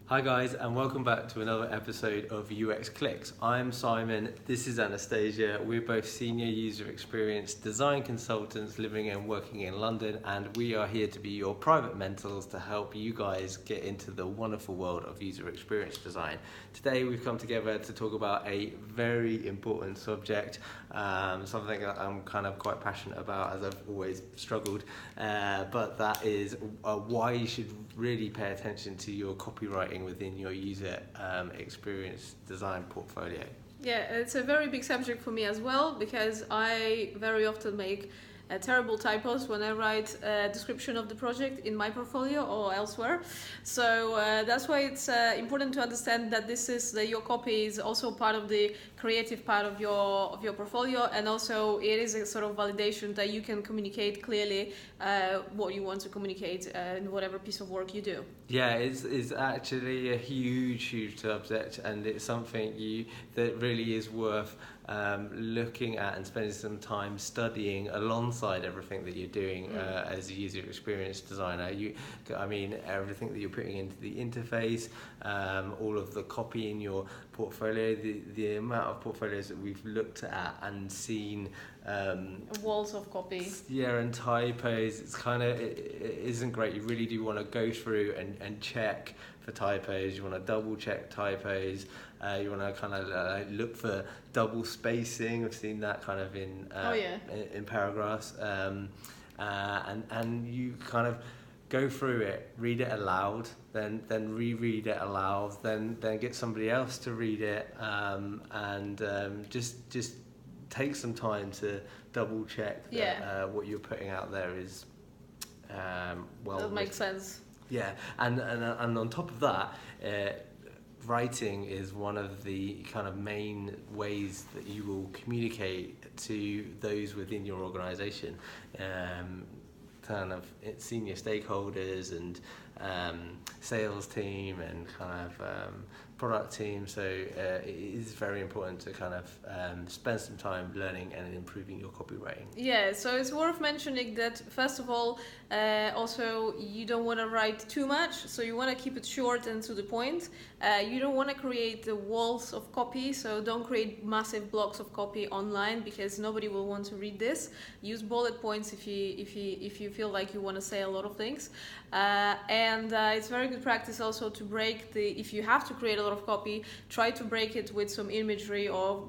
Hi guys, and welcome back to another episode of UX Clicks. I'm Simon, this is Anastasia. We're both senior user experience design consultants living and working in London, and we are here to be your private mentors to help you guys get into the wonderful world of user experience design. Today we've come together to talk about a very important subject, something that I'm kind of quite passionate about, as I've always struggled, but that is why you should really pay attention to your copywriting within your user experience design portfolio. Yeah, it's a very big subject for me as well, because I very often make terrible typos when I write a description of the project in my portfolio or elsewhere. So that's why it's important to understand that your copy is also part of the creative part of your portfolio, and also it is a sort of validation that you can communicate clearly what you want to communicate in whatever piece of work you do. Yeah, it's actually a huge subject, and it's something that really is worth looking at and spending some time studying alongside everything that you're doing as a user experience designer. Everything that you're putting into the interface, all of the copy in your portfolio, the amount of portfolios that we've looked at and seen. Walls of copy. Yeah, and typos. It isn't great. You really do want to go through and check for typos. You want to double check typos. You want to kind of look for double spacing. I've seen that kind of in paragraphs. And you kind of go through it, read it aloud, then reread it aloud, then get somebody else to read it, and just take some time to double check that what you're putting out there is well. That makes sense. Yeah, and on top of that, writing is one of the kind of main ways that you will communicate to those within your organisation, kind of senior stakeholders and sales team and kind of product team. So it is very important to kind of spend some time learning and improving your copywriting. Yeah, so it's worth mentioning that first of all, also you don't want to write too much, so you want to keep it short and to the point. You don't want to create the walls of copy, so don't create massive blocks of copy online, because nobody will want to read this. Use bullet points if you feel like you want to say a lot of things, and it's very good practice also to break if you have to create a lot of copy, try to break it with some imagery or more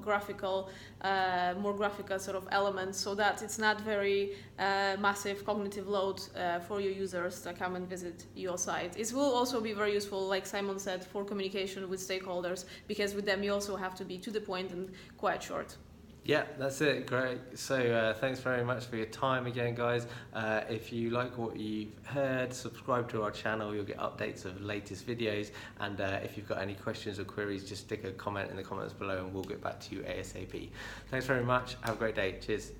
graphical sort of elements, so that it's not very massive cognitive load for your users that come and visit your site. It will also be very useful, like Simon said, for communication with stakeholders, because with them you also have to be to the point and quite short. Yeah, that's it. Great. So thanks very much for your time again, guys. If you like what you've heard, subscribe to our channel. You'll get updates of latest videos. And if you've got any questions or queries, just stick a comment in the comments below and we'll get back to you ASAP. Thanks very much. Have a great day. Cheers.